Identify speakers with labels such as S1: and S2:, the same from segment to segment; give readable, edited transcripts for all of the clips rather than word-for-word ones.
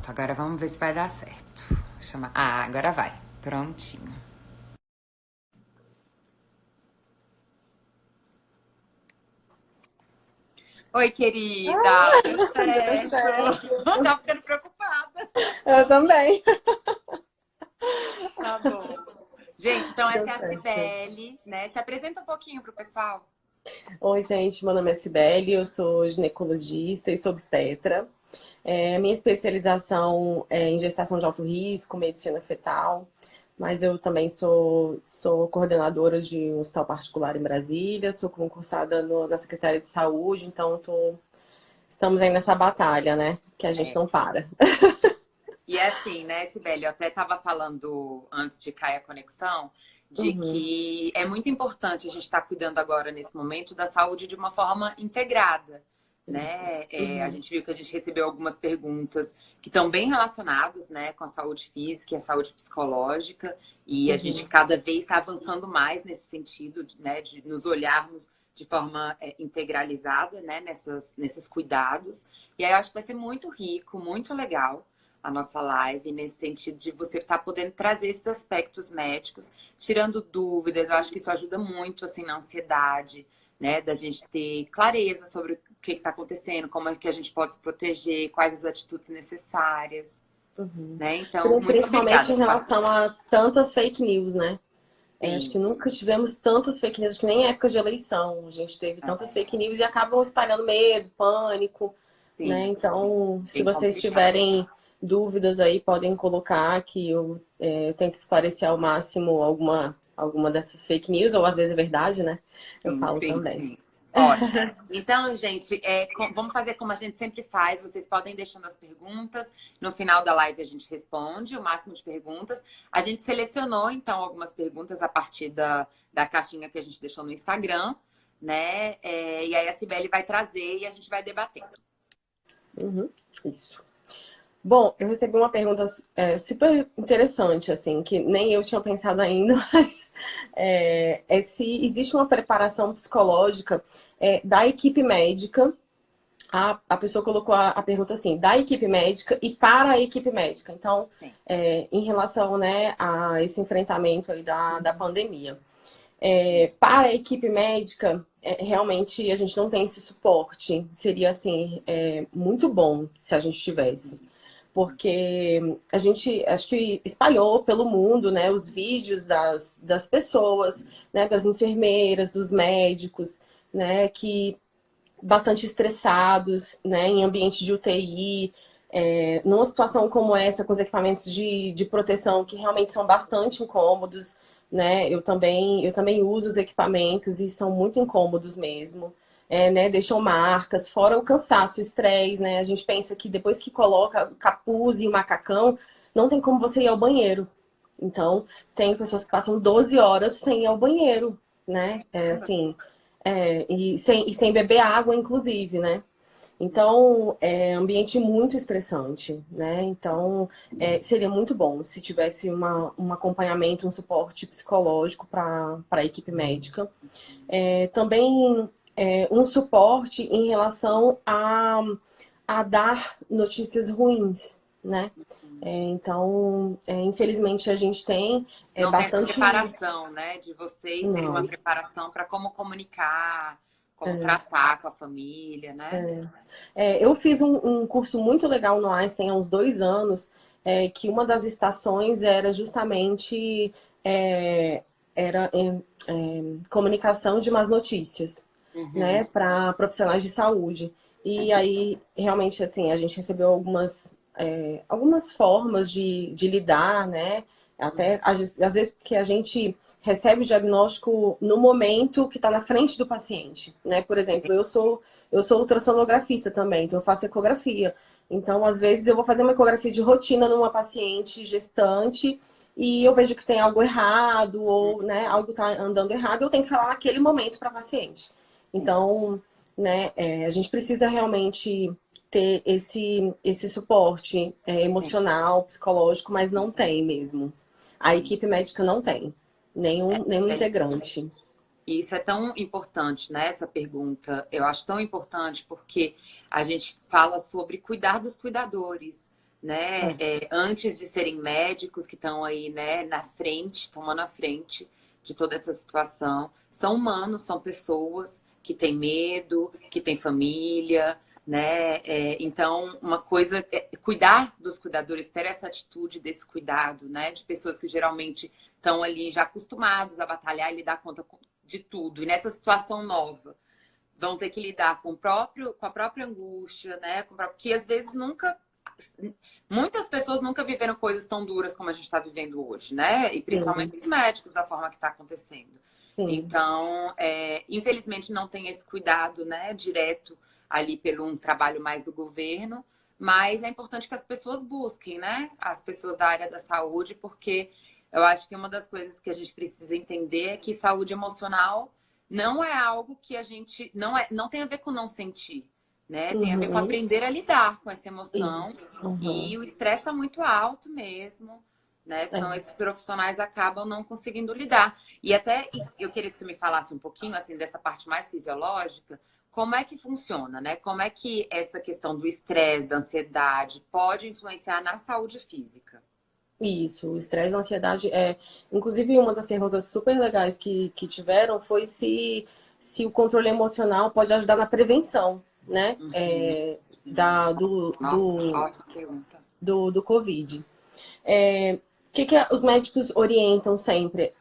S1: Pronto, agora vamos ver se vai dar certo. Chama... Ah, agora vai. Prontinho. Oi, querida. Deu
S2: Deu
S1: certo.
S2: certo.
S1: Tava ficando preocupada.
S2: Eu também.
S1: Tá bom. Gente, então
S2: Deu
S1: essa é a
S2: certo.
S1: Cibele, né? Se apresenta um pouquinho pro pessoal.
S2: Oi, gente. Meu nome é Cibele, eu sou ginecologista e sou obstetra. Minha especialização é em gestação de alto risco, medicina fetal, mas eu também sou coordenadora de um hospital particular em Brasília, sou concursada na Secretaria de Saúde, então estamos aí nessa batalha, né? Que a gente
S1: É.
S2: não para.
S1: E é assim, né, Sibeli, eu até estava falando antes de cair a conexão, de
S2: Uhum,
S1: que é muito importante a gente estar cuidando agora, nesse momento, da saúde de uma forma integrada, né? A
S2: uhum,
S1: gente viu que a gente recebeu algumas perguntas que estão bem relacionadas, né, com a saúde física e a saúde psicológica, e a gente
S2: uhum.
S1: cada vez está avançando mais nesse sentido, né, de nos olharmos de forma integralizada, né, nesses cuidados. E aí eu acho que vai ser muito rico, muito legal a nossa live, nesse sentido de você estar podendo trazer esses aspectos médicos, tirando dúvidas. Eu acho que isso ajuda muito, assim, na ansiedade, né? Da gente ter clareza sobre o que está acontecendo, como é que a gente pode se proteger, quais as atitudes necessárias,
S2: Uhum.
S1: né? Então, muito
S2: Principalmente
S1: obrigada
S2: em
S1: por
S2: relação
S1: participar.
S2: a tantas fake news, né? Acho que
S1: Sim,
S2: nunca tivemos tantas fake news, acho que nem em época de eleição. A gente teve tantas
S1: é,
S2: fake news e acabam espalhando medo, pânico, né?
S1: sim,
S2: Então, se
S1: bem
S2: vocês
S1: complicado.
S2: tiverem dúvidas aí, podem colocar que eu tento esclarecer ao máximo alguma dessas fake news, ou às vezes é verdade, né? Eu
S1: Sim,
S2: falo
S1: sim,
S2: também.
S1: sim. Ótimo. Então, gente, vamos fazer como a gente sempre faz. Vocês podem ir deixando as perguntas. No final da live a gente responde o máximo de perguntas. A gente selecionou, então, algumas perguntas a partir da caixinha que a gente deixou no Instagram, né? E aí a Cibele vai trazer e a gente vai debatendo.
S2: Uhum, isso. Bom, eu recebi uma pergunta super interessante, assim, que nem eu tinha pensado ainda, mas se existe uma preparação psicológica da equipe médica. A pessoa colocou a pergunta assim, da equipe médica e para a equipe médica. Então,
S1: Sim.
S2: em relação, né, a esse enfrentamento aí da pandemia. Para a equipe médica, realmente a gente não tem esse suporte. Seria, assim, muito bom se a gente tivesse porque a gente acho que espalhou pelo mundo, né, os vídeos das pessoas, né, das enfermeiras, dos médicos, né, que bastante estressados, né, em ambiente de UTI, numa situação como essa, com os equipamentos de proteção que realmente são bastante incômodos, né, eu também uso os equipamentos e são muito incômodos mesmo. Né, deixam marcas, fora o cansaço, o estresse, né? A gente pensa que depois que coloca o capuz e o macacão, não tem como você ir ao banheiro. Então, tem pessoas que passam 12 horas sem ir ao banheiro, né? Assim, e sem beber água, inclusive, né? Então, é ambiente muito estressante, né? Então, seria muito bom se tivesse um acompanhamento, um suporte psicológico para a equipe médica. Também um suporte em relação a dar notícias ruins, né? Então, infelizmente, a gente tem
S1: Não tem essa
S2: bastante.
S1: preparação, né? De vocês terem uma
S2: Não.
S1: preparação para como comunicar, como tratar com a família, né?
S2: Eu fiz um curso muito legal no Einstein há uns 2 anos, que uma das estações era justamente é, comunicação de más notícias, né,
S1: Uhum.
S2: para profissionais de saúde. E aí, realmente, assim, a gente recebeu algumas formas de lidar, né? Até às vezes porque a gente recebe o diagnóstico no momento que está na frente do paciente, né? Por exemplo, eu sou ultrassonografista também, então eu faço ecografia. Então, às vezes, eu vou fazer uma ecografia de rotina numa paciente gestante e eu vejo que tem algo errado ou, né, algo está andando errado, eu tenho que falar naquele momento para a paciente. Então, né, a gente precisa realmente ter esse suporte
S1: Sim,
S2: emocional, psicológico, mas não tem mesmo. A
S1: sim.
S2: equipe médica não tem. Nenhum
S1: É,
S2: integrante.
S1: e isso é tão importante, né? Essa pergunta. Eu acho tão importante porque a gente fala sobre cuidar dos cuidadores, né? Antes de serem médicos que estão aí, né, na frente, tomando a frente de toda essa situação. São humanos, são pessoas que têm medo, que têm família, né? Então, uma coisa é cuidar dos cuidadores, ter essa atitude desse cuidado, né? De pessoas que geralmente estão ali já acostumados a batalhar e lidar conta de tudo. E nessa situação nova, vão ter que lidar com a própria angústia, né? Que às vezes muitas pessoas nunca viveram coisas tão duras como a gente está vivendo hoje, né? E principalmente os médicos, da forma que está acontecendo. Sim. Então, infelizmente não tem esse cuidado, né, direto ali pelo um trabalho mais do governo, mas é importante que as pessoas busquem, né? As pessoas da área da saúde, porque eu acho que uma das coisas que a gente precisa entender é que saúde emocional não é algo que a gente não tem a ver com não sentir, né? Tem a ver com aprender a lidar com essa emoção. E o estresse está muito alto mesmo, né? Senão esses profissionais acabam não conseguindo lidar. E até eu queria que você me falasse um pouquinho assim dessa parte mais fisiológica, como é que funciona, né? Como é que essa questão do estresse, da ansiedade pode influenciar na saúde física?
S2: Isso, o estresse e a ansiedade inclusive, uma das perguntas super legais que tiveram foi se o controle emocional pode ajudar na prevenção, né?
S1: Ótima pergunta.
S2: Do Covid. Que os médicos orientam sempre?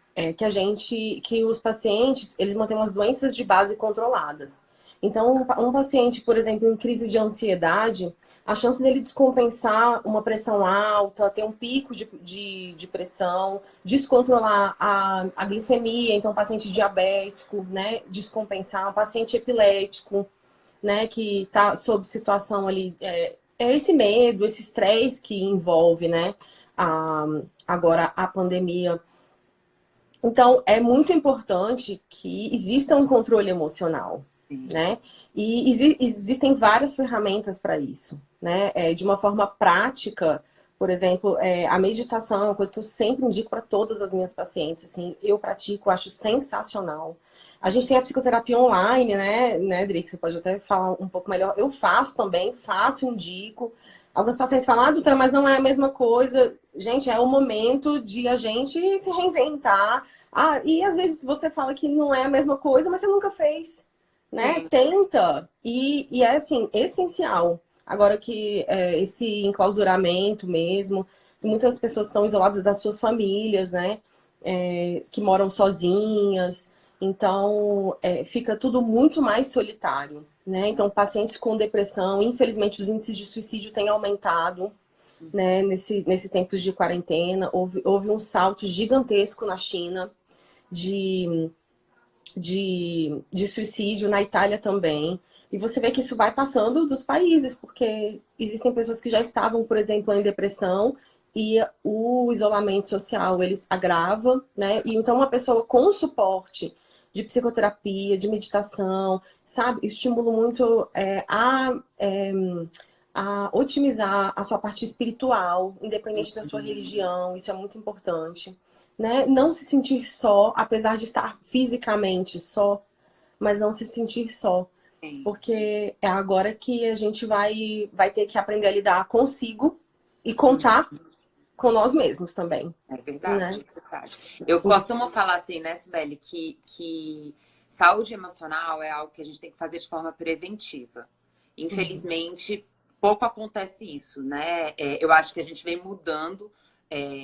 S2: Que os pacientes, eles mantenham as doenças de base controladas. Então, um paciente, por exemplo, em crise de ansiedade, a chance dele descompensar uma pressão alta, ter um pico de pressão, descontrolar a glicemia, então, paciente diabético, né, descompensar, um paciente epilético, né, que está sob situação ali, esse medo, esse estresse que envolve, né, agora a pandemia. Então, é muito importante que exista um controle emocional, né? E existem várias ferramentas para isso, né? De uma forma prática, por exemplo, a meditação é uma coisa que eu sempre indico para todas as minhas pacientes, assim, eu pratico, acho sensacional. A gente tem a psicoterapia online, né, Dri, que você pode até falar um pouco melhor. Eu faço também, indico. Alguns pacientes falam, doutora, mas não é a mesma coisa. Gente, é o momento de a gente se reinventar. E às vezes você fala que não é a mesma coisa, mas você nunca fez, né? Sim. Tenta. E é, assim, essencial. Agora que esse enclausuramento mesmo, muitas pessoas estão isoladas das suas famílias, né? Que moram sozinhas. Então, fica tudo muito mais solitário, né? Então, pacientes com depressão, infelizmente, os índices de suicídio têm aumentado, né? Nesse tempos de quarentena. Houve um salto gigantesco na China de suicídio, na Itália também. E você vê que isso vai passando dos países, porque existem pessoas que já estavam, por exemplo, em depressão, e o isolamento social, eles agrava, né? E então uma pessoa com suporte de psicoterapia, de meditação, sabe? Estimula muito a otimizar a sua parte espiritual, independente da sua religião, isso é muito importante, né? Não se sentir só, apesar de estar fisicamente só, mas não se sentir só. Porque é agora que a gente vai ter que aprender a lidar consigo e contar com nós mesmos também.
S1: É verdade, né? É verdade. Eu costumo falar assim, né, Sibeli, que saúde emocional é algo que a gente tem que fazer de forma preventiva. Infelizmente, pouco acontece isso, né? Eu acho que a gente vem mudando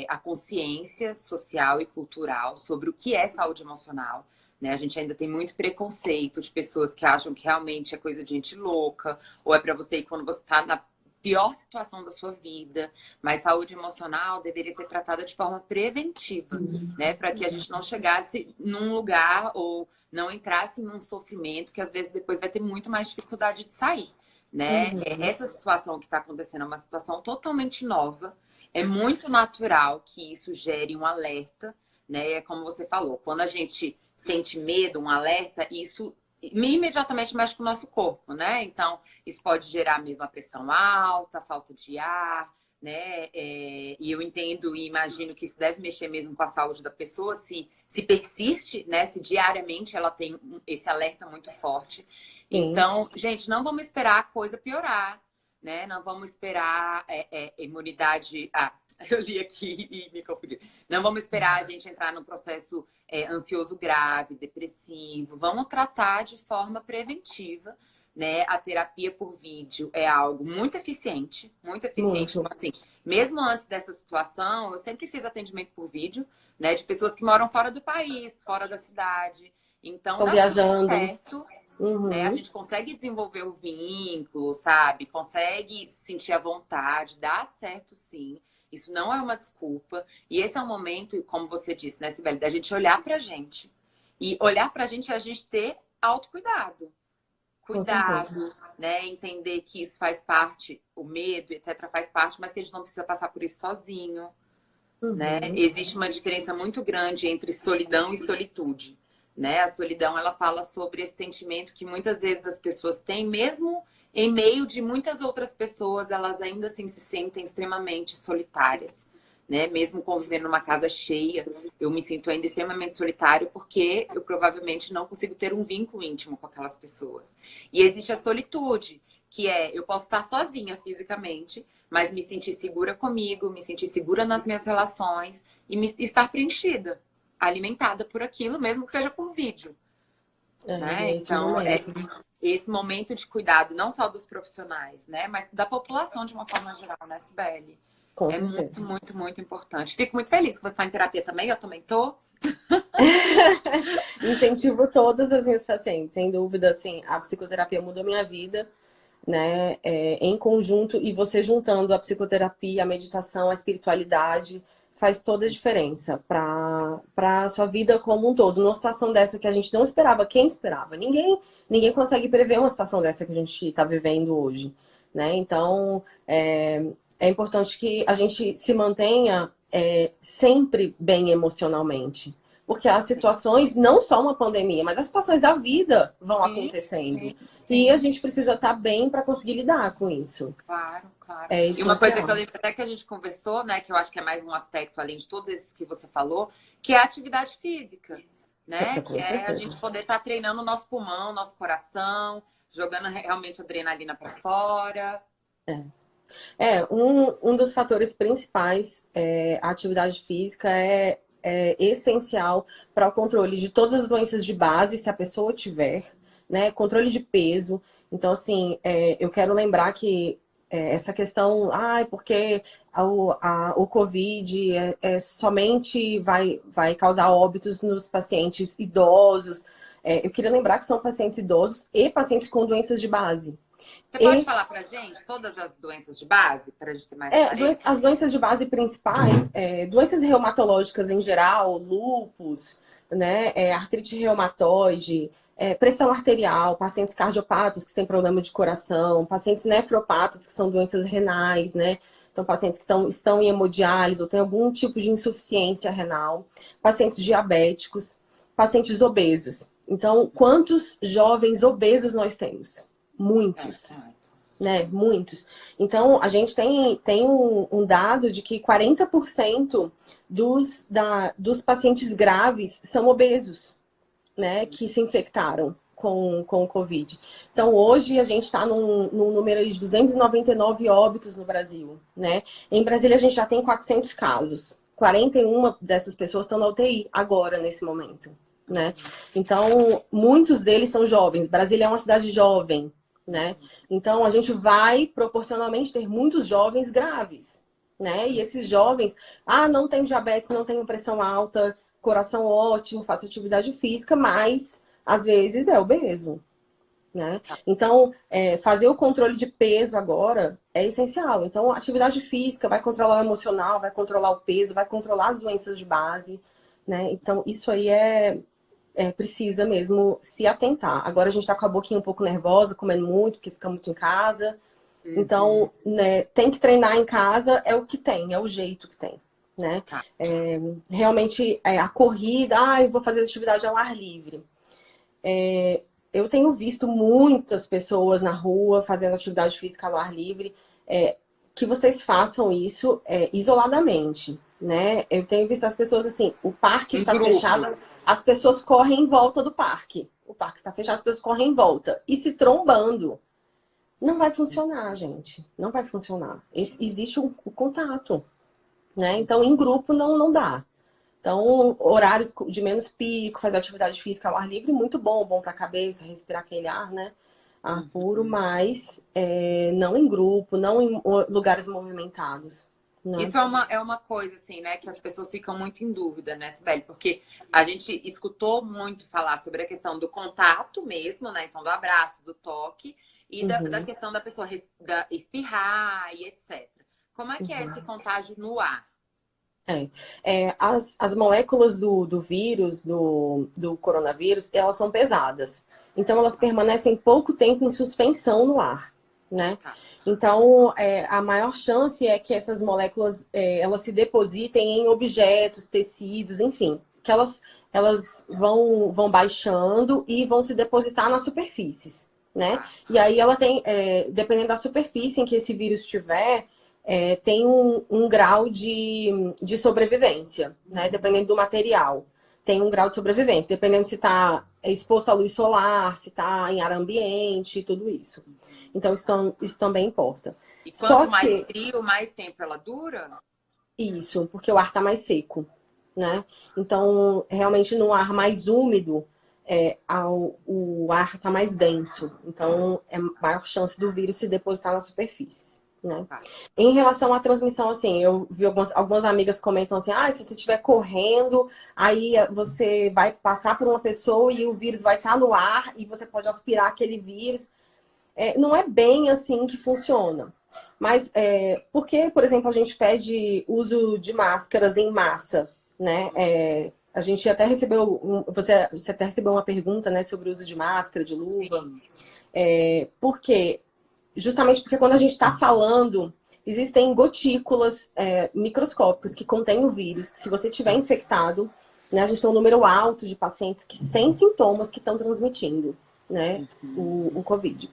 S1: a consciência social e cultural sobre o que é saúde emocional. Né? A gente ainda tem muito preconceito de pessoas que acham que realmente é coisa de gente louca, ou é para você ir quando você está na pior situação da sua vida. Mas saúde emocional deveria ser tratada de forma preventiva, né? Para que a gente não chegasse num lugar ou não entrasse num sofrimento que às vezes depois vai ter muito mais dificuldade de sair, né? Essa situação que está acontecendo é uma situação totalmente nova. É muito natural que isso gere um alerta, né? É como você falou, quando a gente sente medo, um alerta, isso imediatamente mexe com o nosso corpo, né? Então, isso pode gerar mesmo a pressão alta, falta de ar, né? E eu entendo e imagino que isso deve mexer mesmo com a saúde da pessoa, se persiste, né? Se diariamente ela tem esse alerta muito forte. Sim. Então, gente, não vamos esperar a coisa piorar. né? Não vamos esperar imunidade. Ah, eu li aqui e me confundi. Não vamos esperar a gente entrar num processo ansioso grave, depressivo. Vamos tratar de forma preventiva, né? A terapia por vídeo é algo muito eficiente, muito eficiente.
S2: Muito.
S1: Então, assim, mesmo antes dessa situação, eu sempre fiz atendimento por vídeo, né? De pessoas que moram fora do país, fora da cidade. Então,
S2: Estão
S1: dá super
S2: viajando.
S1: certo, né? A
S2: Uhum.
S1: gente consegue desenvolver o vínculo, sabe? Consegue sentir a vontade, dá certo sim. Isso não é uma desculpa. E esse é um momento, como você disse, né, Sibeli, da gente olhar pra gente. E olhar pra gente é a gente ter autocuidado.
S2: Com certeza.
S1: Cuidado, né? Entender que isso faz parte, o medo, etc., faz parte, mas que a gente não precisa passar por isso sozinho, né?
S2: Uhum.
S1: Existe uma diferença muito grande entre solidão e solitude, né? A solidão, ela fala sobre esse sentimento que muitas vezes as pessoas têm, mesmo em meio de muitas outras pessoas, elas ainda assim se sentem extremamente solitárias, né? Mesmo convivendo numa casa cheia, eu me sinto ainda extremamente solitário porque eu provavelmente não consigo ter um vínculo íntimo com aquelas pessoas. E existe a solitude, que é eu posso estar sozinha fisicamente, mas me sentir segura comigo, me sentir segura nas minhas relações e estar preenchida, alimentada por aquilo, mesmo que seja por vídeo, né?
S2: É esse
S1: Então, é
S2: momento.
S1: esse momento de cuidado, não só dos profissionais, né? Mas da população de uma forma geral, né, Sibeli?
S2: Com
S1: É
S2: certeza.
S1: muito, muito, muito importante. Fico muito feliz que você está em terapia também, eu também tô.
S2: Incentivo todas as minhas pacientes, sem dúvida, assim, a psicoterapia mudou minha vida, né, em conjunto, e você juntando a psicoterapia, a meditação, a espiritualidade, faz toda a diferença para a sua vida como um todo. Numa situação dessa que a gente não esperava, quem esperava? Ninguém consegue prever uma situação dessa que a gente está vivendo hoje, né? Então, é importante que a gente se mantenha sempre bem emocionalmente. Porque as situações, não só uma pandemia, mas as situações da vida vão
S1: Sim,
S2: acontecendo.
S1: sim,
S2: E a
S1: sim.
S2: gente precisa estar bem para conseguir lidar com isso.
S1: Claro, claro.
S2: É
S1: E uma coisa que eu
S2: essencial.
S1: lembro até que a gente conversou, né, que eu acho que é mais um aspecto além de todos esses que você falou, que é a atividade física, né? Que
S2: Com
S1: é a
S2: certeza.
S1: gente poder estar treinando o nosso pulmão, nosso coração, jogando realmente adrenalina para fora.
S2: Um dos fatores principais, a atividade física é essencial para o controle de todas as doenças de base, se a pessoa tiver, né? Controle de peso. Então, assim, eu quero lembrar que essa questão, porque o Covid somente vai causar óbitos nos pacientes idosos. Eu queria lembrar que são pacientes idosos e pacientes com doenças de base.
S1: Você pode falar para gente todas as doenças de base, para a gente ter mais clareza?
S2: As doenças de base principais, doenças reumatológicas em geral, lúpus, né, artrite reumatoide, pressão arterial, pacientes cardiopatas que têm problema de coração, pacientes nefropatas que são doenças renais, né? Então, pacientes que estão em hemodiálise ou têm algum tipo de insuficiência renal, pacientes diabéticos, pacientes obesos. Então, quantos jovens obesos nós temos? Muitos.
S1: É.
S2: Né, muitos. Então, a gente tem um dado de que 40% dos pacientes graves são obesos, né, que se infectaram com o Covid. Então, hoje a gente está num número de 299 óbitos no Brasil, né? Em Brasília, a gente já tem 400 casos. 41 dessas pessoas estão na UTI agora, nesse momento, né? Então, muitos deles são jovens. Brasília é uma cidade jovem, né? Então, a gente vai proporcionalmente ter muitos jovens graves, né? E esses jovens, não tem diabetes, não tem pressão alta, coração ótimo, faço atividade física, mas às vezes é obeso, né? Então, fazer o controle de peso agora é essencial. Então, a atividade física vai controlar o emocional, vai controlar o peso, vai controlar as doenças de base, né? Então, isso aí precisa mesmo se atentar. Agora a gente tá com a boquinha um pouco nervosa, comendo muito, porque fica muito em casa. Então, né, tem que treinar em casa, é o que tem, é o jeito que tem, né? Realmente, a corrida, eu vou fazer atividade ao ar livre. Eu tenho visto muitas pessoas na rua fazendo atividade física ao ar livre, que vocês façam isso isoladamente, né? Eu tenho visto as pessoas assim, o parque
S1: Em
S2: está
S1: grupo.
S2: fechado, as pessoas correm em volta do parque. O parque está fechado, as pessoas correm em volta e se trombando. Não vai funcionar, gente. Não vai funcionar. Existe o contato, né? Então, em grupo não dá. Então, horários de menos pico, fazer atividade física ao ar livre, muito bom para a cabeça, respirar aquele ar, né? Ar puro, mas não em grupo, não em lugares movimentados. Né?
S1: Isso é uma coisa, assim, né, que as pessoas ficam muito em dúvida, né, Sibeli? Porque a gente escutou muito falar sobre a questão do contato mesmo, né? Então, do abraço, do toque, e da questão da pessoa espirrar e etc. Como é que é esse contágio no ar?
S2: As moléculas do vírus, do coronavírus, elas são pesadas. Então, elas permanecem pouco tempo em suspensão no ar, né? Então, a maior chance é que essas moléculas, elas se depositem em objetos, tecidos, enfim. Que elas vão baixando e vão se depositar nas superfícies, né? E aí ela tem, dependendo da superfície em que esse vírus estiver, tem um grau de sobrevivência, né? Dependendo do material. Tem um grau de sobrevivência, dependendo se está exposto à luz solar, se está em ar ambiente, tudo isso. Então, isso também importa.
S1: E quanto mais frio, mais tempo ela dura?
S2: Isso, porque o ar está mais seco, né? Então, realmente, no ar mais úmido, o ar está mais denso. Então, é maior chance do vírus se depositar na superfície. Né? Em relação à transmissão, assim, eu vi algumas amigas comentam assim, se você estiver correndo, aí você vai passar por uma pessoa e o vírus vai estar no ar e você pode aspirar aquele vírus. Não é bem assim que funciona. Mas porque, por exemplo, a gente pede uso de máscaras em massa, né? A gente até recebeu, você até recebeu uma pergunta, né, sobre o uso de máscara, de luva. Justamente porque quando a gente está falando, existem gotículas microscópicas que contêm o vírus, que se você tiver infectado, né, a gente tem um número alto de pacientes que sem sintomas que estão transmitindo, né, o Covid.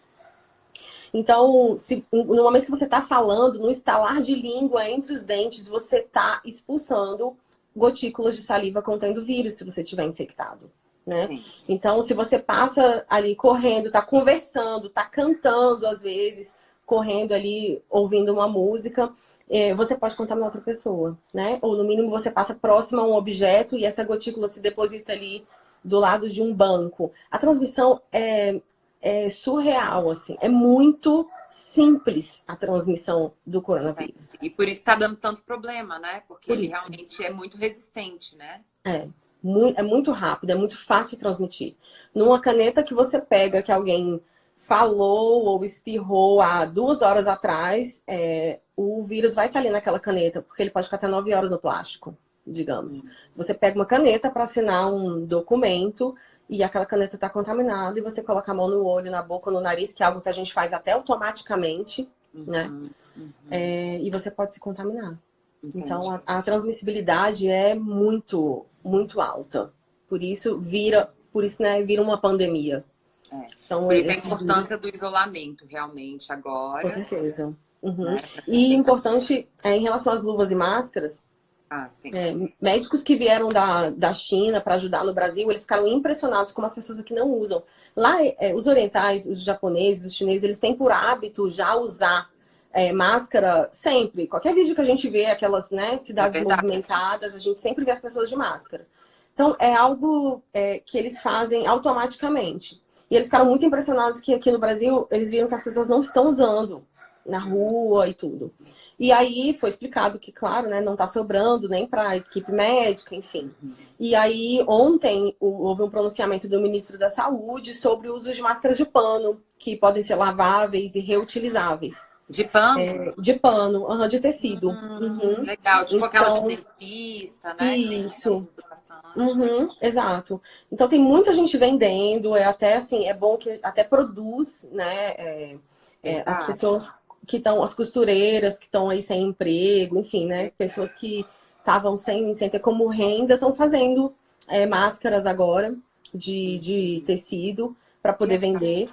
S2: Então, no momento que você está falando, no estalar de língua entre os dentes, você está expulsando gotículas de saliva contendo vírus, se você estiver infectado. Né? Então, se você passa ali correndo, tá conversando, tá cantando às vezes, correndo ali, ouvindo uma música, você pode contaminar outra pessoa, né? Ou no mínimo você passa próximo a um objeto e essa gotícula se deposita ali do lado de um banco. A transmissão é surreal, assim. É muito simples a transmissão do coronavírus.
S1: E por isso tá dando tanto problema, né? Porque ele realmente é muito resistente, né?
S2: É muito rápido, é muito fácil de transmitir. Numa caneta que você pega, que alguém falou ou espirrou há 2 horas atrás, o vírus vai estar ali naquela caneta, porque ele pode ficar até 9 horas no plástico, digamos. Você pega uma caneta para assinar um documento e aquela caneta está contaminada e você coloca a mão no olho, na boca, no nariz, que é algo que a gente faz até automaticamente, né? E você pode se contaminar. Entendi. Então, a transmissibilidade é muito, muito alta. Por isso, vira uma pandemia.
S1: Por isso a importância do isolamento, realmente, agora.
S2: Com certeza. E importante, em relação às luvas e máscaras, médicos que vieram da China para ajudar no Brasil, eles ficaram impressionados como as pessoas aqui não usam. Lá, os orientais, os japoneses, os chineses, eles têm por hábito já usar máscara sempre. Qualquer vídeo que a gente vê, aquelas, né, cidades movimentadas, a gente sempre vê as pessoas de máscara. Então, é algo que eles fazem automaticamente. E eles ficaram muito impressionados que aqui no Brasil, eles viram que as pessoas não estão usando na rua e tudo. E aí foi explicado que, claro, né, não está sobrando nem para a equipe médica, enfim. E aí, ontem, houve um pronunciamento do ministro da Saúde sobre o uso de máscaras de pano, que podem ser laváveis e reutilizáveis.
S1: De pano?
S2: De pano, de tecido.
S1: Legal, tipo aquela de dentista, né?
S2: Isso. Exato. Então tem muita gente vendendo, até assim, é bom que até produz, né? As pessoas que estão, as costureiras que estão aí sem emprego, enfim, né? Pessoas que estavam sem ter como renda, estão fazendo máscaras agora de tecido para poder vender.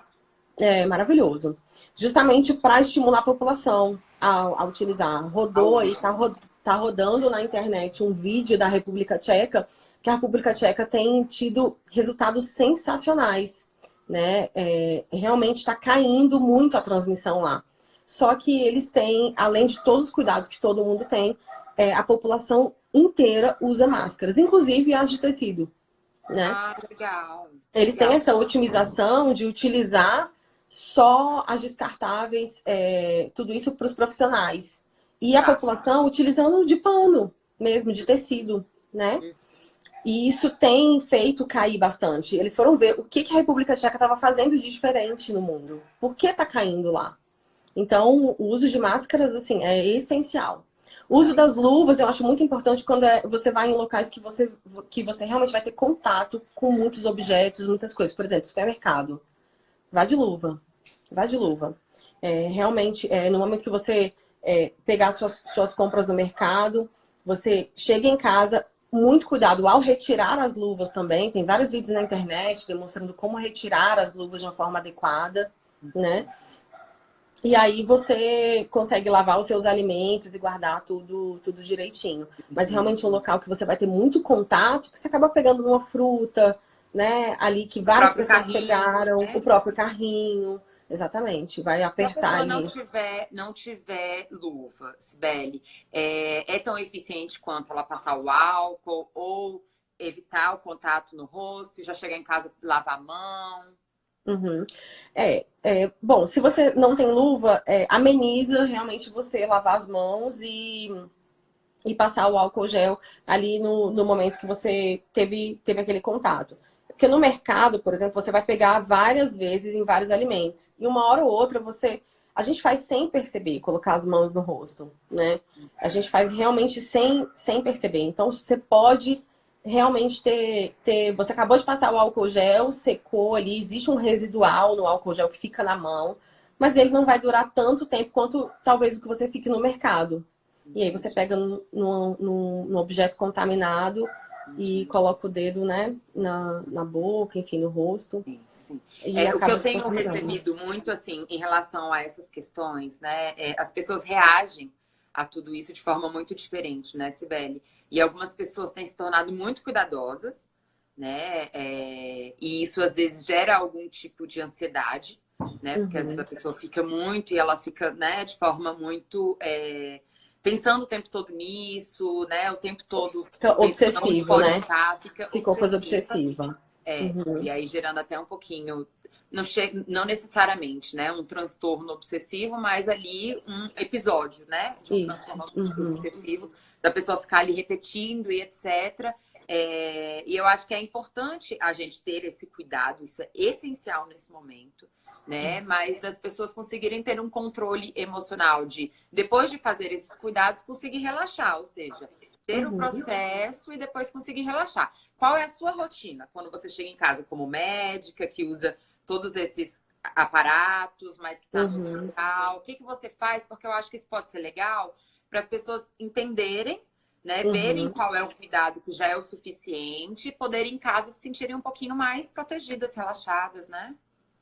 S2: É maravilhoso. Justamente para estimular a população a utilizar. Rodou aí, tá rodando na internet um vídeo da República Tcheca, que a República Tcheca tem tido resultados sensacionais né? Realmente está caindo muito a transmissão lá. Só que eles têm, além de todos os cuidados que todo mundo tem, a população inteira usa máscaras, inclusive as de tecido, né?
S1: Ah, legal.
S2: Eles têm
S1: Legal.
S2: essa otimização de utilizar só as descartáveis, tudo isso para os profissionais. E a
S1: Tá.
S2: população utilizando de pano mesmo, de tecido, né? E isso tem feito cair bastante. Eles foram ver o que a República Tcheca estava fazendo de diferente no mundo. Por que está caindo lá? Então, o uso de máscaras, assim, é essencial. O uso das luvas eu acho muito importante quando você vai em locais que você realmente vai ter contato com muitos objetos, muitas coisas. Por exemplo, supermercado. Vá de luva. Vá de luva. Realmente, no momento que você pegar suas compras no mercado, você chega em casa, muito cuidado ao retirar as luvas também. Tem vários vídeos na internet demonstrando como retirar as luvas de uma forma adequada, né? E aí você consegue lavar os seus alimentos e guardar tudo direitinho. Mas realmente um local que você vai ter muito contato, que você acaba pegando uma fruta, né? Ali que várias pessoas pegaram,
S1: Né?
S2: o próprio carrinho. Exatamente. Vai
S1: Se a
S2: apertar
S1: pessoa
S2: ali.
S1: não tiver luva, Sibeli, é tão eficiente quanto ela passar o álcool ou evitar o contato no rosto e já chegar em casa lavar a mão?
S2: Uhum. Bom, se você não tem luva, ameniza realmente você lavar as mãos e passar o álcool gel ali no momento que você teve aquele contato. Porque no mercado, por exemplo, você vai pegar várias vezes em vários alimentos. E uma hora ou outra a gente faz sem perceber, colocar as mãos no rosto, né? A gente faz realmente sem perceber. Então, você pode realmente você acabou de passar o álcool gel, secou ali, existe um residual no álcool gel que fica na mão, mas ele não vai durar tanto tempo quanto talvez o que você fique no mercado. E aí você pega num objeto contaminado e coloca o dedo, né, na boca, enfim, no rosto.
S1: Sim, sim.
S2: E
S1: O que
S2: acaba
S1: eu
S2: se
S1: tenho
S2: contaminando.
S1: recebido muito, assim, em relação a essas questões, né? As pessoas reagem a tudo isso de forma muito diferente, né, Cibele? E algumas pessoas têm se tornado muito cuidadosas, né? E isso às vezes gera algum tipo de ansiedade, né? Porque às vezes a pessoa fica muito e ela fica, né, de forma muito pensando o tempo todo nisso, né? O tempo todo
S2: Fica
S1: pensando onde
S2: obsessivo,
S1: pode
S2: né?
S1: estar, fica
S2: Ficou coisa
S1: obsessiva.
S2: obsessiva. Uhum.
S1: E aí gerando até um pouquinho, não necessariamente, né, um transtorno obsessivo, mas ali um episódio, né, de um
S2: Isso.
S1: transtorno
S2: Uhum.
S1: obsessivo, da pessoa ficar ali repetindo e etc. E eu acho que é importante a gente ter esse cuidado, isso é essencial nesse momento, né, mas das pessoas conseguirem ter um controle emocional de, depois de fazer esses cuidados, conseguir relaxar, ou seja, ter o processo e depois conseguir relaxar. Qual é a sua rotina quando você chega em casa como médica, que usa todos esses aparatos, mas que está no hospital? O que você faz? Porque eu acho que isso pode ser legal para as pessoas entenderem, né? Verem qual é o cuidado que já é o suficiente e poderem em casa se sentirem um pouquinho mais protegidas, relaxadas, né?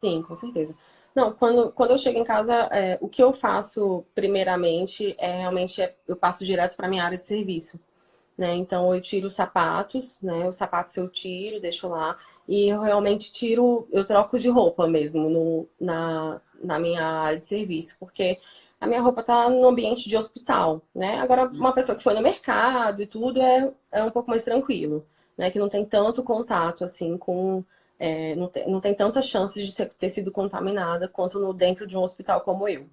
S2: Sim, com certeza. Não, quando eu chego em casa, o que eu faço primeiramente eu passo direto para minha área de serviço. Né? Então eu tiro os sapatos, né? Os sapatos eu tiro, deixo lá. E eu realmente eu troco de roupa mesmo na minha área de serviço, porque a minha roupa tá no ambiente de hospital, né? Agora, uma pessoa que foi no mercado e tudo é um pouco mais tranquilo, né? Que não tem tanto contato assim com. Não tem tanta chance de ter sido contaminada quanto dentro de um hospital como eu.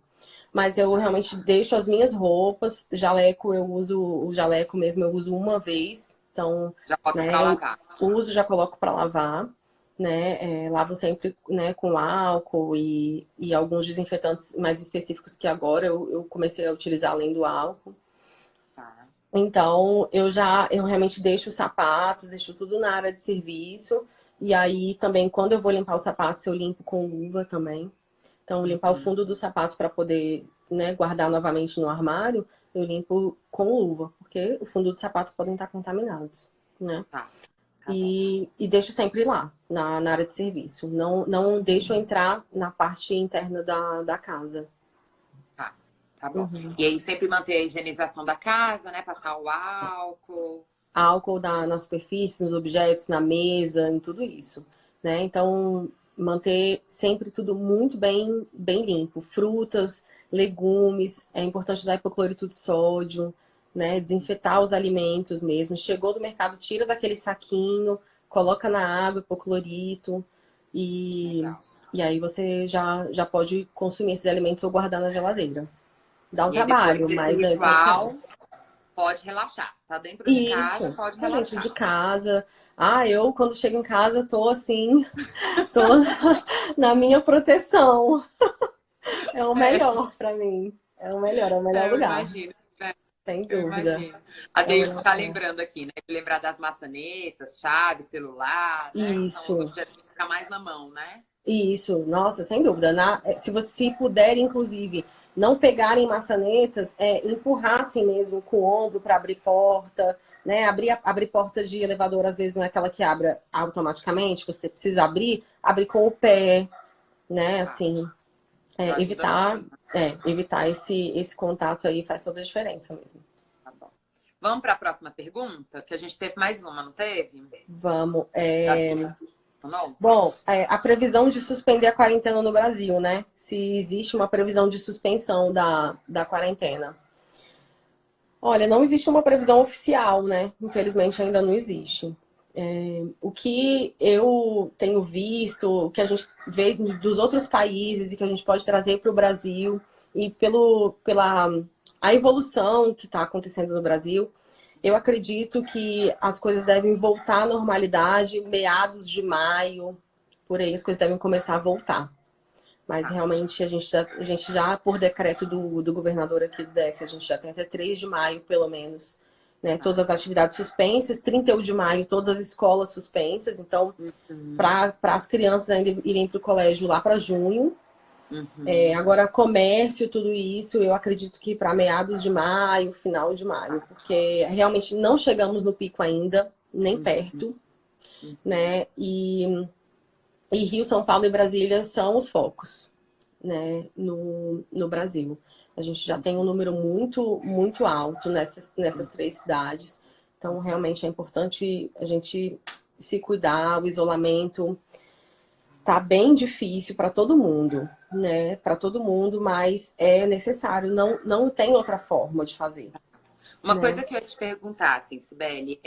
S2: Mas eu realmente deixo as minhas roupas, jaleco, eu uso o jaleco mesmo, eu uso uma vez. Então,
S1: Já bota
S2: né,
S1: para
S2: eu
S1: lavar.
S2: já coloco para lavar, né? Lavo sempre, né, com álcool e alguns desinfetantes mais específicos que agora eu comecei a utilizar além do álcool.
S1: Tá.
S2: Então, eu realmente deixo os sapatos, deixo tudo na área de serviço. E aí também, quando eu vou limpar os sapatos, eu limpo com luva também. Então, limpar o fundo dos sapatos para poder, né, guardar novamente no armário, eu limpo com luva, porque o fundo dos sapatos podem estar contaminados, né?
S1: Tá. Tá bom.
S2: E deixo sempre lá, na área de serviço. Não deixo entrar na parte interna da casa.
S1: Tá bom. E aí sempre manter a higienização da casa, né? Passar o álcool.
S2: Álcool na superfície, nos objetos, na mesa, em tudo isso, né? Então, manter sempre tudo muito bem limpo. Frutas, legumes, é importante usar hipoclorito de sódio, né? Desinfetar os alimentos mesmo. Chegou do mercado, tira daquele saquinho, coloca na água, hipoclorito, e,
S1: Legal.
S2: e aí você já pode consumir esses alimentos ou guardar na geladeira. Dá um
S1: E aí depois
S2: trabalho,
S1: desse
S2: mas é essencial.
S1: ritual, pode relaxar. Tá dentro de casa,
S2: Isso,
S1: pode
S2: tá dentro de
S1: relaxar.
S2: casa. Eu quando chego em casa tô assim, tô na minha proteção. É o
S1: É,
S2: melhor pra mim. É o melhor
S1: eu
S2: lugar,
S1: imagino, né?
S2: sem
S1: Eu
S2: dúvida.
S1: imagino. A
S2: É o
S1: Deildes
S2: melhor
S1: está
S2: lugar.
S1: lembrando aqui, né? De lembrar das maçanetas, chave, celular, né? Que são os
S2: Isso,
S1: objetos que ficam mais na mão, né?
S2: isso. Nossa, sem dúvida. Se você puder, inclusive, não pegarem maçanetas, empurrassem mesmo com o ombro para abrir porta, né? Abrir portas de elevador, às vezes não é aquela que abre automaticamente, você precisa abrir com o pé, né?
S1: Tá.
S2: Assim,
S1: Já ajuda
S2: evitar,
S1: muito, né?
S2: evitar esse contato aí faz toda a diferença mesmo.
S1: Tá bom. Vamos para a próxima pergunta, que a gente teve mais uma, não teve?
S2: Vamos.
S1: Já selecionou?
S2: Bom, a previsão de suspender a quarentena no Brasil, né? Se existe uma previsão de suspensão da quarentena. Olha, não existe uma previsão oficial, né? Infelizmente ainda não existe. O que eu tenho visto, o que a gente vê dos outros países e que a gente pode trazer para o Brasil e pela a evolução que está acontecendo no Brasil, eu acredito que as coisas devem voltar à normalidade, meados de maio, por aí as coisas devem começar a voltar. Mas
S1: Tá.
S2: realmente a gente já, por decreto do governador aqui do DF, a gente já tem até 3 de maio, pelo menos, né? Todas as atividades suspensas, 31 de maio, todas as escolas suspensas. Então,
S1: Uhum,
S2: para as crianças ainda irem para o colégio lá para junho.
S1: uhum,
S2: Agora, comércio, tudo isso, eu acredito que para meados de maio, final de maio, porque realmente não chegamos no pico ainda, nem
S1: uhum,
S2: perto,
S1: uhum.
S2: né? E Rio, São Paulo e Brasília são os focos, né, no Brasil. A gente já tem um número muito, muito alto nessas 3 cidades. Então, realmente é importante a gente se cuidar. O isolamento tá bem difícil para todo mundo, né? Para todo mundo, mas é necessário. Não tem outra forma de fazer,
S1: Uma
S2: né?
S1: coisa que eu ia te perguntar, assim, Sibeli,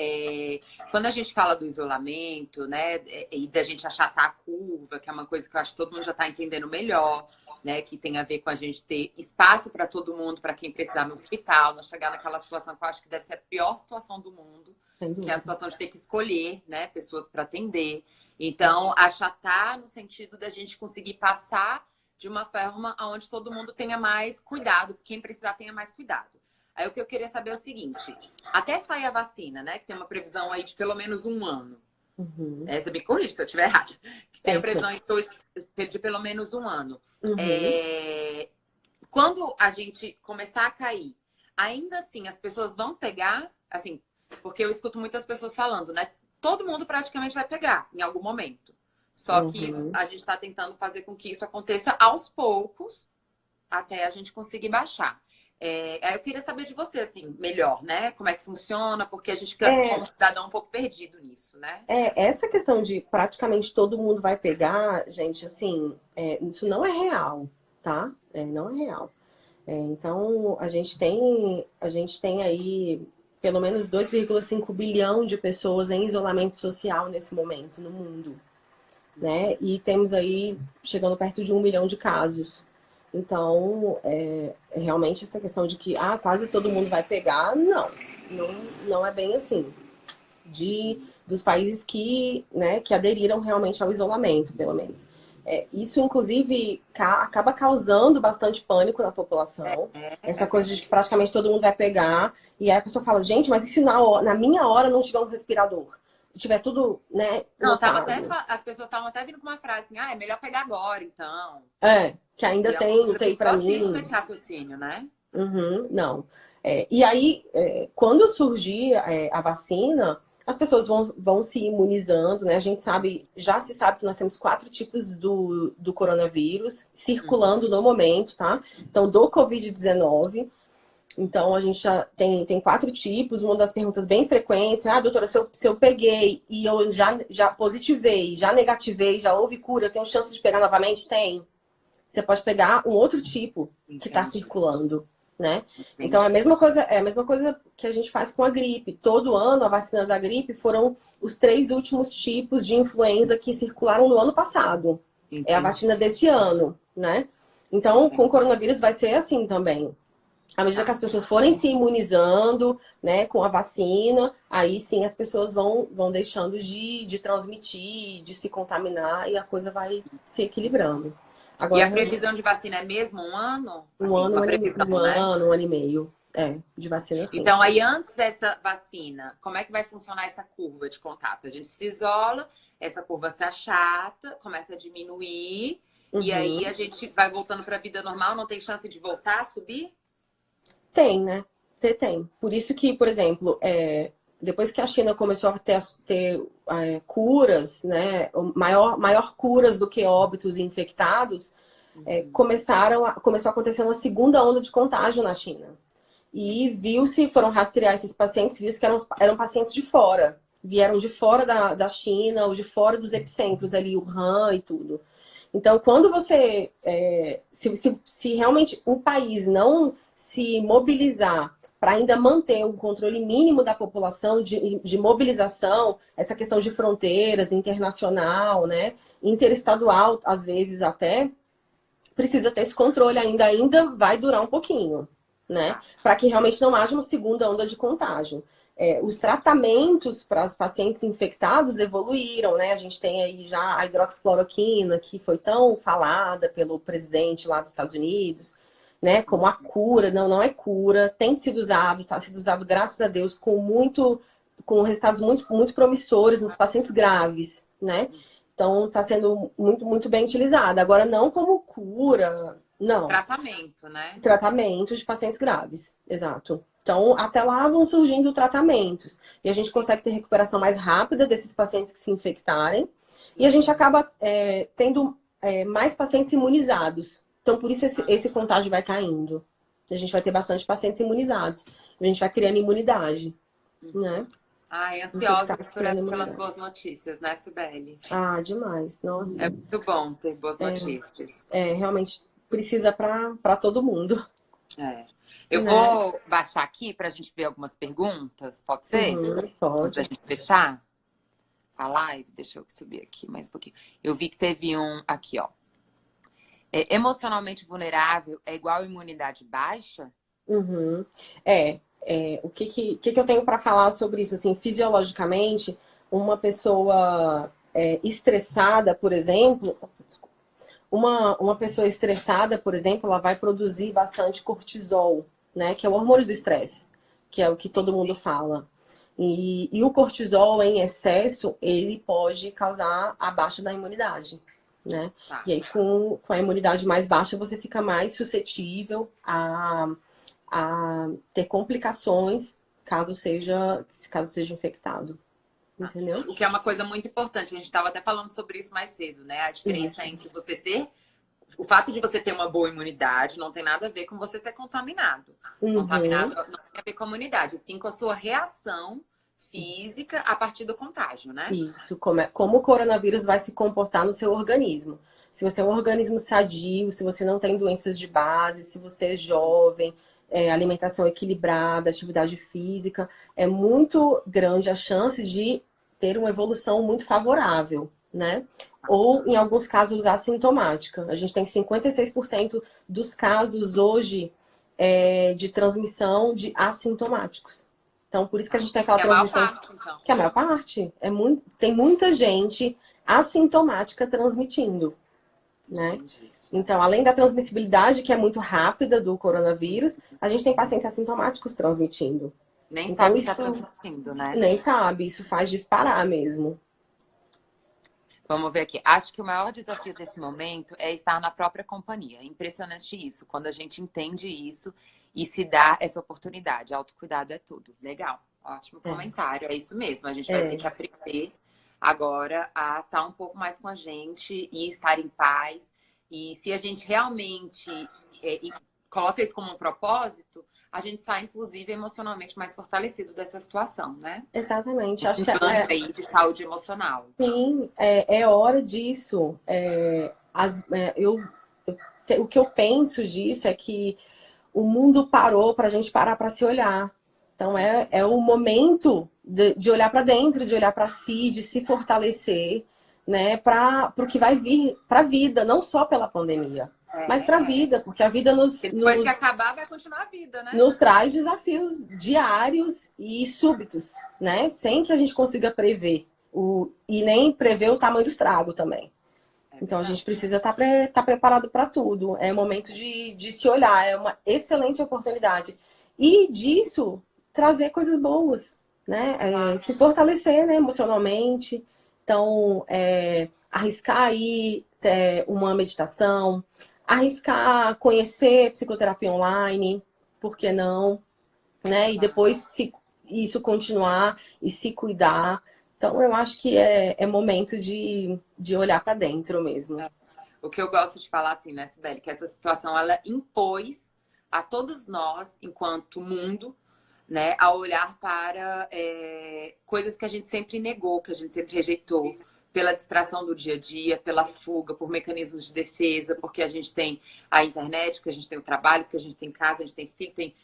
S1: quando a gente fala do isolamento, né, e da gente achatar a curva, que é uma coisa que eu acho que todo mundo já está entendendo melhor, né, que tem a ver com a gente ter espaço para todo mundo, para quem precisar no hospital, não chegar naquela situação que eu acho que deve ser a pior situação do mundo,
S2: Sem
S1: que é a
S2: dúvida.
S1: situação de ter que escolher, né, pessoas para atender. Então, achatar no sentido da gente conseguir passar de uma forma onde todo mundo tenha mais cuidado, quem precisar tenha mais cuidado. Aí o que eu queria saber é o seguinte: até sair a vacina, né? Que tem uma previsão aí de pelo menos um ano.
S2: Uhum.
S1: Você me corrige se eu estiver errado. Que tem
S2: É
S1: a
S2: isso
S1: previsão
S2: mesmo.
S1: de pelo menos um ano.
S2: Uhum.
S1: Quando a gente começar a cair, ainda assim as pessoas vão pegar, assim, porque eu escuto muitas pessoas falando, né? Todo mundo praticamente vai pegar em algum momento. Só que
S2: Uhum.
S1: a gente está tentando fazer com que isso aconteça aos poucos, até a gente conseguir baixar. Aí eu queria saber de você, assim, melhor, né? Como é que funciona, porque a gente fica,
S2: É,
S1: como cidadão, um pouco perdido nisso, né?
S2: essa questão de praticamente todo mundo vai pegar, gente, assim, isso não é real, tá? Não é real. Então, a gente tem aí pelo menos 2,5 bilhão de pessoas em isolamento social nesse momento no mundo, né? E temos aí chegando perto de 1 milhão de casos. Então, realmente essa questão de que quase todo mundo vai pegar, não é bem assim. Dos países né, que aderiram realmente ao isolamento, pelo menos. Isso, inclusive, acaba causando bastante pânico na população. Essa
S1: É
S2: coisa de
S1: verdade.
S2: que praticamente todo mundo vai pegar. E aí a pessoa fala, gente, mas e se na minha hora não tiver um respirador? Tiver tudo, né,
S1: Não,
S2: lotado.
S1: as pessoas estavam até vindo com uma frase assim, é melhor pegar agora, então.
S2: Que ainda
S1: E é uma
S2: tem
S1: coisa
S2: UTI para
S1: perigosíssima
S2: mim.
S1: esse raciocínio, né?
S2: Uhum, não. E aí, quando surgir a vacina, as pessoas vão se imunizando, né? A gente já se sabe que nós temos 4 tipos do coronavírus circulando no momento, tá? Então, do Covid-19, Então, a gente já tem 4 tipos. Uma das perguntas bem frequentes, doutora, se eu peguei e eu já positivei, já negativei, já houve cura, eu tenho chance de pegar novamente? Tem. Você pode pegar um outro tipo que está
S1: Entendi.
S2: circulando, né?
S1: Entendi.
S2: Então, é a mesma coisa que a gente faz com a gripe. Todo ano, a vacina da gripe foram os 3 últimos tipos de influenza que circularam no ano passado.
S1: Entendi.
S2: É a vacina desse ano, né? Então, com o coronavírus vai ser assim também. À medida que as pessoas forem se imunizando, né, com a vacina, aí sim as pessoas vão deixando de transmitir, de se contaminar e a coisa vai se equilibrando.
S1: E
S2: Agora,
S1: a previsão de vacina é mesmo um ano?
S2: um
S1: Assim,
S2: ano,
S1: uma previsão, né?
S2: um ano e meio, de vacina sim.
S1: Então, aí antes dessa vacina, como é que vai funcionar essa curva de contato? A gente se isola, essa curva se achata, começa a diminuir, e aí a gente vai voltando para a vida normal, não tem chance de voltar a subir?
S2: Tem, né? Tem. Por isso que, por exemplo, depois que a China começou a ter curas, né? Maior curas do que óbitos infectados, começou a acontecer uma segunda onda de contágio na China. E foram rastrear esses pacientes, viu que eram pacientes de fora. Vieram de fora da China, ou de fora dos epicentros ali, Wuhan e tudo. Então, quando você... se realmente o país não se mobilizar para ainda manter um controle mínimo da população, de mobilização, essa questão de fronteiras, internacional, né, interestadual, às vezes até, precisa ter esse controle ainda vai durar um pouquinho, né, para que realmente não haja uma segunda onda de contágio. Os tratamentos para os pacientes infectados evoluíram, né? A gente tem aí já a hidroxicloroquina, que foi tão falada pelo presidente lá dos Estados Unidos, né? Como a cura, não é cura, tem sido usado, está sendo usado, graças a Deus, com resultados muito promissores nos pacientes graves, né? Então, está sendo muito bem utilizada. Agora, não como cura, não.
S1: Tratamento, né?
S2: Tratamento de pacientes graves, exato. Então, até lá vão surgindo tratamentos. E a gente consegue ter recuperação mais rápida desses pacientes que se infectarem. E a gente acaba tendo mais pacientes imunizados. Então, por isso esse contágio vai caindo. A gente vai ter bastante pacientes imunizados. A gente vai criando imunidade, né?
S1: Ai, ansiosos pelas boas notícias, né, Sibeli?
S2: Ah, demais. Nossa.
S1: É muito bom ter boas notícias.
S2: Realmente precisa para todo mundo.
S1: Eu vou baixar aqui para a gente ver algumas perguntas, pode ser?
S2: Pode.
S1: Antes da gente fechar a live, deixa eu subir aqui mais um pouquinho. Eu vi que teve um aqui, ó. Emocionalmente vulnerável é igual imunidade baixa?
S2: O que eu tenho para falar sobre isso? Assim, fisiologicamente, uma pessoa estressada, por exemplo, uma pessoa estressada, por exemplo, ela vai produzir bastante cortisol, né? Que é o hormônio do estresse, que é o que todo mundo fala. E o cortisol em excesso, ele pode causar a baixa da imunidade, né?
S1: Tá.
S2: E aí, com a imunidade mais baixa, você fica mais suscetível a ter complicações caso seja infectado. Entendeu?
S1: O que é uma coisa muito importante. A gente estava até falando sobre isso mais cedo, né? A diferença entre você ser... O fato de você ter uma boa imunidade não tem nada a ver com você ser contaminado. Contaminado não tem a ver com a imunidade, sim com a sua reação física a partir do contágio, né?
S2: Isso, como o coronavírus vai se comportar no seu organismo. Se você é um organismo sadio, se você não tem doenças de base, se você é jovem, alimentação equilibrada, atividade física, é muito grande a chance de ter uma evolução muito favorável, né? Ou, em alguns casos, assintomática. A gente tem 56% dos casos hoje de transmissão de assintomáticos. Então, por isso que a gente tem aquela transmissão...
S1: É a maior parte, então.
S2: Que é a maior parte. Tem muita gente assintomática transmitindo, né?
S1: Entendi.
S2: Então, além da transmissibilidade, que é muito rápida do coronavírus, a gente tem pacientes assintomáticos transmitindo.
S1: Nem
S2: então,
S1: sabe que tá transmitindo, né?
S2: Nem sabe, isso faz disparar mesmo.
S1: Vamos ver aqui. Acho que o maior desafio desse momento é estar na própria companhia. É impressionante isso, quando a gente entende isso e se dá essa oportunidade. Autocuidado é tudo. Legal. Ótimo comentário. É isso mesmo. A gente vai ter que aprender agora a estar um pouco mais com a gente e estar em paz. E se a gente realmente coloca isso como um propósito, a gente sai, inclusive, emocionalmente mais fortalecido dessa situação, né?
S2: Exatamente. Acho que
S1: Ganho aí de saúde emocional.
S2: sim, é hora disso. O que eu penso disso é que o mundo parou para a gente parar para se olhar. Então é o momento de olhar para dentro, de olhar para si, de se fortalecer, né, para o que vai vir para a vida, não só pela pandemia, mas para a vida, porque a vida
S1: Depois que acabar, vai continuar a vida, né?
S2: nos traz desafios diários e súbitos, né, sem que a gente consiga prever e nem prever o tamanho do estrago também. Então a gente precisa estar preparado para tudo. É momento de se olhar, é uma excelente oportunidade. E disso trazer coisas boas, né? Se fortalecer, né, emocionalmente. Então, arriscar aí uma meditação, arriscar conhecer psicoterapia online, por que não? Né? E depois se isso continuar e se cuidar. Então, eu acho que é momento de olhar para dentro mesmo.
S1: O que eu gosto de falar, assim, né, Sibeli, que essa situação, ela impôs a todos nós, enquanto mundo, né, a olhar para coisas que a gente sempre negou, que a gente sempre rejeitou, pela distração do dia a dia, pela fuga, por mecanismos de defesa, porque a gente tem a internet, porque a gente tem o trabalho, porque a gente tem casa, a gente tem filho, tem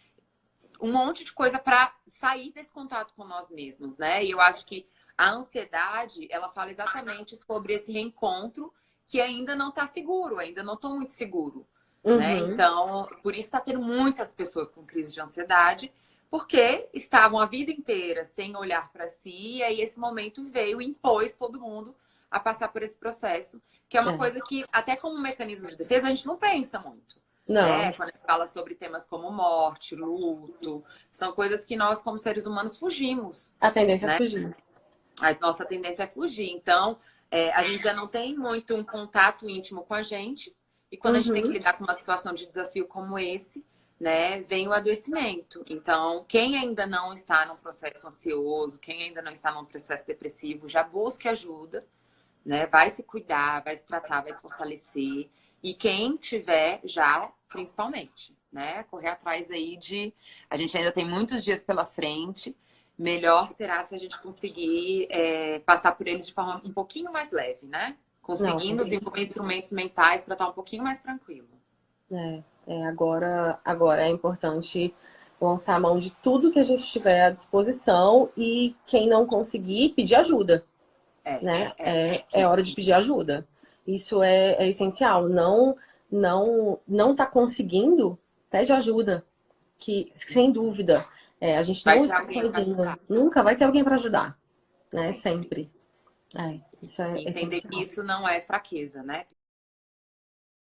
S1: um monte de coisa para sair desse contato com nós mesmos, né? E eu acho que a ansiedade, ela fala exatamente sobre esse reencontro que ainda não está seguro, ainda não estou muito seguro, né? Então, por isso está tendo muitas pessoas com crise de ansiedade, porque estavam a vida inteira sem olhar para si, e aí esse momento veio e impôs todo mundo a passar por esse processo, que é uma coisa que, até como mecanismo de defesa, a gente não pensa muito.
S2: Não.
S1: Né? Quando a gente fala sobre temas como morte, luto, são coisas que nós, como seres humanos, fugimos.
S2: A tendência é fugir.
S1: A nossa tendência é fugir. Então, a gente já não tem muito um contato íntimo com a gente. E quando a gente tem que lidar com uma situação de desafio como esse, né, vem o adoecimento. Então, quem ainda não está num processo ansioso, quem ainda não está num processo depressivo, já busque ajuda, né? Vai se cuidar, vai se tratar, vai se fortalecer. E quem tiver já, principalmente, né? Correr atrás aí de... A gente ainda tem muitos dias pela frente. Melhor será se a gente conseguir passar por eles de forma um pouquinho mais leve, né? Conseguindo desenvolver instrumentos mentais para estar um pouquinho mais tranquilo.
S2: Agora é importante lançar a mão de tudo que a gente tiver à disposição e quem não conseguir, pedir ajuda. É hora de pedir ajuda. Isso é essencial. Não tá conseguindo, pede ajuda. Que, sem dúvida, a gente não está sozinho. Nunca vai ter alguém para ajudar. Né? Sempre. Isso é
S1: entender
S2: essencial.
S1: que isso não é fraqueza, né?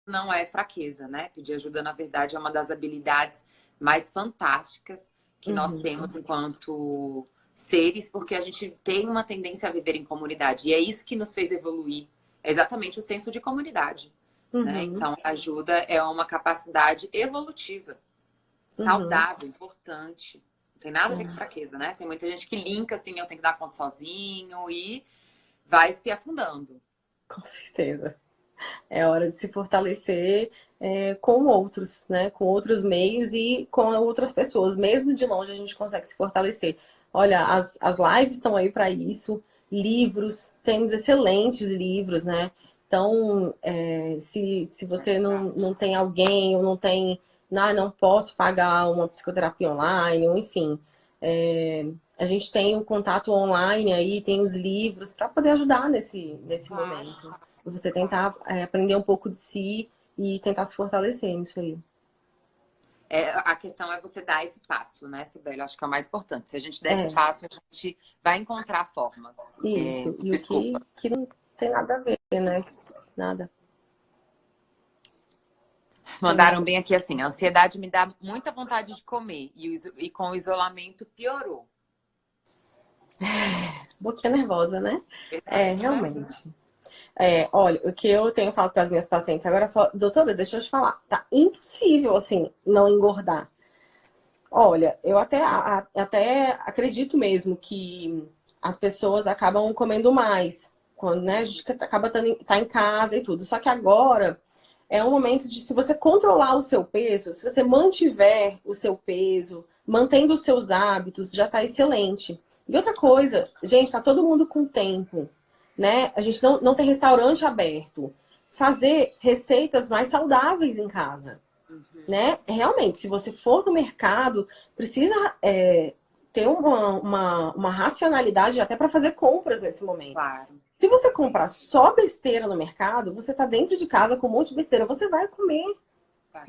S1: Não é fraqueza, né? Pedir ajuda, na verdade, é uma das habilidades mais fantásticas que nós temos enquanto seres, porque a gente tem uma tendência a viver em comunidade. E é isso que nos fez evoluir. É exatamente o senso de comunidade. Né? Então, a ajuda é uma capacidade evolutiva, saudável, importante. Não tem nada a ver com fraqueza, né? Tem muita gente que linka assim, eu tenho que dar conta sozinho e vai se afundando.
S2: Com certeza. É hora de se fortalecer com outros, né? Com outros meios e com outras pessoas. Mesmo de longe a gente consegue se fortalecer. Olha, as lives estão aí para isso. Livros, temos excelentes livros, né? Então, se você não tem alguém ou não posso pagar uma psicoterapia online, ou enfim, a gente tem o contato online aí, tem os livros para poder ajudar nesse momento. E você tentar aprender um pouco de si e tentar se fortalecer nisso aí.
S1: A questão é você dar esse passo, né, Sibeli? Acho que é o mais importante. Se a gente der esse passo, a gente vai encontrar formas.
S2: Isso. E o que não tem nada a ver, né? Nada.
S1: Mandaram bem aqui assim, a ansiedade me dá muita vontade de comer e com o isolamento piorou.
S2: Boquinha nervosa, né? Realmente. Olha, o que eu tenho falado para as minhas pacientes agora, doutora, deixa eu te falar, tá impossível, assim, não engordar. Olha, eu até acredito mesmo que as pessoas acabam comendo mais, quando, né, a gente acaba tá em casa e tudo. Só que agora, é um momento de, se você controlar o seu peso, se você mantiver o seu peso, mantendo os seus hábitos, já tá excelente. E outra coisa, gente, tá todo mundo com tempo, né? A gente não tem restaurante aberto. Fazer receitas mais saudáveis em casa, né? Realmente, se você for no mercado, precisa ter uma racionalidade até para fazer compras nesse momento.
S1: Claro.
S2: Se você comprar só besteira no mercado, você tá dentro de casa com um monte de besteira, você vai comer.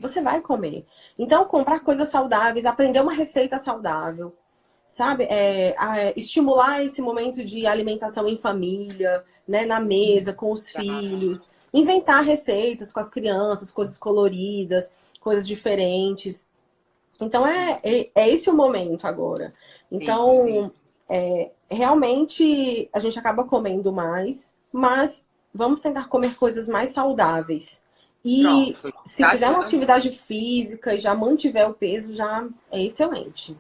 S2: Você vai comer. Então, comprar coisas saudáveis, aprender uma receita saudável, sabe? Estimular esse momento de alimentação em família, né? Na mesa, com os filhos. Inventar receitas com as crianças, coisas coloridas, coisas diferentes. Então, é esse o momento agora. Então,
S1: Sim.
S2: realmente, a gente acaba comendo mais, mas vamos tentar comer coisas mais saudáveis. E
S1: Pronto.
S2: se fizer uma atividade física e já mantiver o peso, já é excelente.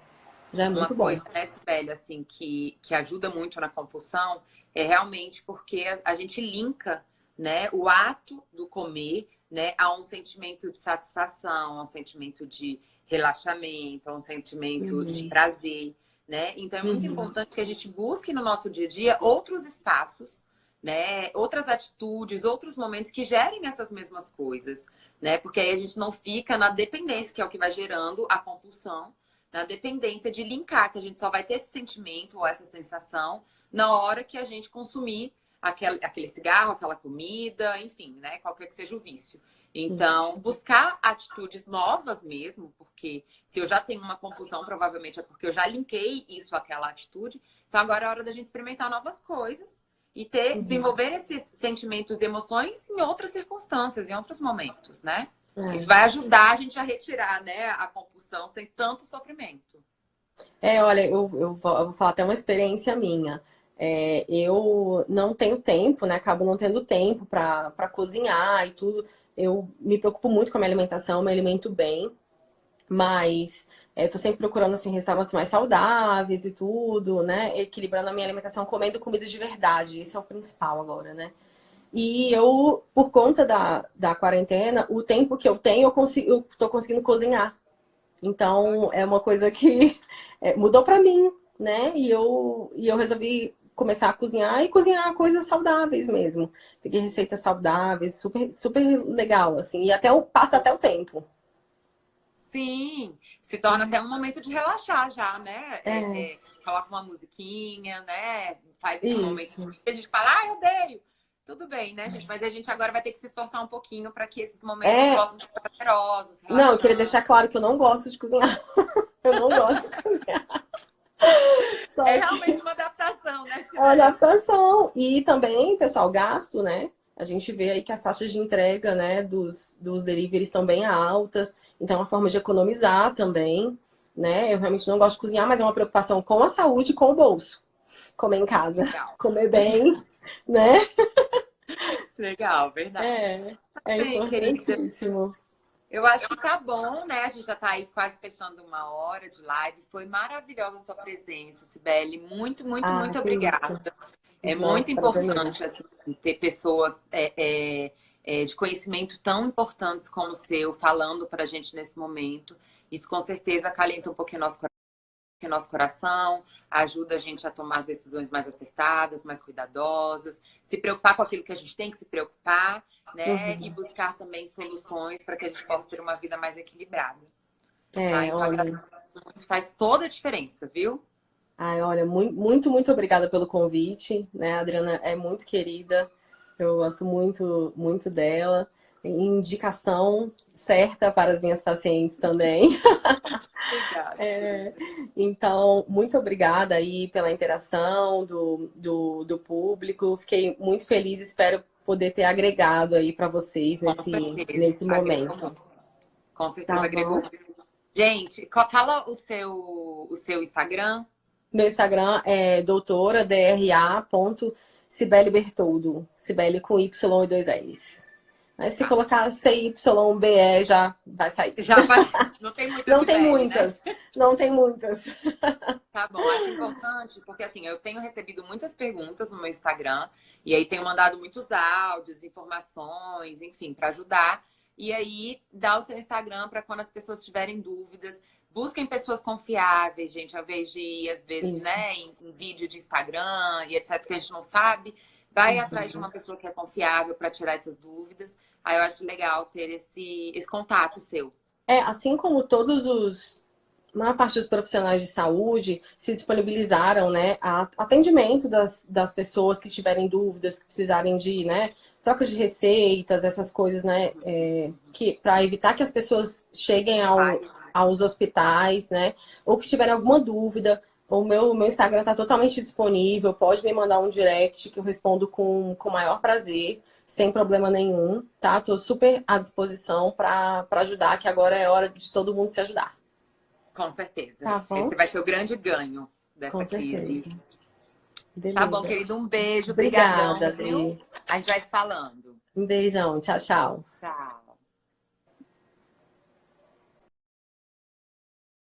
S2: Já é
S1: Uma
S2: muito bom.
S1: coisa, né, Sibeli, assim, que ajuda muito na compulsão é realmente porque a gente linka, né, o ato do comer, né, a um sentimento de satisfação, a um sentimento de relaxamento, a um sentimento de prazer, né? Então é muito importante que a gente busque no nosso dia a dia outros espaços, né, outras atitudes, outros momentos que gerem essas mesmas coisas, né? Porque aí a gente não fica na dependência, que é o que vai gerando a compulsão, na dependência de linkar, que a gente só vai ter esse sentimento ou essa sensação na hora que a gente consumir aquele cigarro, aquela comida, enfim, né? Qualquer que seja o vício. Então, buscar atitudes novas mesmo, porque se eu já tenho uma compulsão, provavelmente é porque eu já linkei isso àquela atitude. Então, agora é hora da gente experimentar novas coisas e desenvolver esses sentimentos e emoções em outras circunstâncias, em outros momentos, né? Isso vai ajudar a gente a retirar, né, a compulsão sem tanto sofrimento.
S2: Olha, eu vou falar até uma experiência minha. Eu não tenho tempo, né? Acabo não tendo tempo para cozinhar e tudo. Eu me preocupo muito com a minha alimentação, me alimento bem, mas tô sempre procurando assim, restaurantes mais saudáveis e tudo, né? Equilibrando a minha alimentação, comendo comida de verdade. Esse é o principal agora, né? E eu, por conta da quarentena, o tempo que eu tenho, eu tô conseguindo cozinhar. Então, é uma coisa que mudou pra mim, né? E eu resolvi começar a cozinhar e cozinhar coisas saudáveis mesmo. Peguei receitas saudáveis, super, super legal, assim. E passa até o tempo.
S1: Sim, se torna até um momento de relaxar já, né?
S2: É,
S1: Coloca uma musiquinha, né? Faz esse momento
S2: isso.
S1: que a gente fala, eu odeio. Tudo bem, né, gente? Mas a gente agora vai ter que se esforçar um pouquinho para que esses momentos
S2: É,
S1: possam ser prazerosos,
S2: não, eu queria
S1: relaxantes.
S2: deixar claro que eu não gosto de cozinhar. Eu não gosto de cozinhar.
S1: É
S2: Só
S1: realmente
S2: que
S1: uma adaptação, né,
S2: é uma
S1: Sibeli?
S2: adaptação. E também, pessoal, gasto, né? A gente vê aí que as taxas de entrega, né, dos deliveries estão bem altas. Então, é uma forma de economizar também, né? Eu realmente não gosto de cozinhar, mas é uma preocupação com a saúde e com o bolso. Comer em casa,
S1: Legal,
S2: comer bem, né?
S1: legal, verdade.
S2: É
S1: Bem, querida.
S2: importantíssimo.
S1: Eu acho que tá bom, né? A gente já tá aí quase fechando uma hora de live. Foi maravilhosa a sua presença, Sibeli. Muito, muito,
S2: Ah,
S1: muito
S2: que isso.
S1: obrigada. É muito
S2: Nossa, prazer meu.
S1: importante assim, ter pessoas de conhecimento tão importantes como o seu falando para a gente nesse momento. Isso com certeza acalenta um pouquinho nosso coração, ajuda a gente a tomar decisões mais acertadas, mais cuidadosas, se preocupar com aquilo que a gente tem que se preocupar, né? E buscar também soluções para que a gente possa ter uma vida mais equilibrada. Tá? Então,
S2: Olha.
S1: agradeço muito, faz toda a diferença, viu?
S2: Ai, olha, muito, muito obrigada pelo convite, né? A Adriana é muito querida, eu gosto muito, muito dela. Indicação certa para as minhas pacientes também.
S1: Obrigada.
S2: Então, muito obrigada aí pela interação do público. Fiquei muito feliz, espero poder ter agregado aí para vocês
S1: Com certeza.
S2: nesse
S1: Agregou
S2: momento.
S1: muito. Com
S2: Tá
S1: certeza agregou
S2: bom?
S1: muito. Gente, fala o seu Instagram.
S2: Meu Instagram é doutora.dra.Cibele Bertoldo. Cibele com Y e dois L's. Mas se
S1: Tá.
S2: colocar CYBE já vai sair.
S1: Já aparece. Não tem muita
S2: Não tem
S1: Sibeli, né?
S2: muitas. Não tem muitas.
S1: Tá bom, acho importante, porque assim, eu tenho recebido muitas perguntas no meu Instagram, e aí tenho mandado muitos áudios, informações, enfim, para ajudar E aí, dá o seu Instagram para quando as pessoas tiverem dúvidas. Busquem pessoas confiáveis, gente, ao invés de ir, às vezes,
S2: Isso.
S1: né, em vídeo de Instagram e etc, que a gente não sabe. Vai atrás de uma pessoa que é confiável para tirar essas dúvidas. Aí eu acho legal ter esse contato seu.
S2: Assim como a maior parte dos profissionais de saúde se disponibilizaram, né, a atendimento das pessoas que tiverem dúvidas, que precisarem de, né, troca de receitas, essas coisas, né, que para evitar que as pessoas cheguem aos hospitais, né, ou que tiverem alguma dúvida. O meu Instagram está totalmente disponível, pode me mandar um direct que eu respondo com o maior prazer, sem problema nenhum, tá? Tô super à disposição para ajudar, que agora é hora de todo mundo se ajudar.
S1: Com certeza.
S2: Tá bom?
S1: Esse vai ser o grande ganho
S2: Com
S1: dessa crise.
S2: certeza.
S1: Tá bom,
S2: Beleza.
S1: querido? Um beijo,
S2: Obrigada,
S1: brigadão,
S2: Adri.
S1: viu? A gente vai se falando.
S2: Um beijão. Tchau, tchau.
S1: Tchau.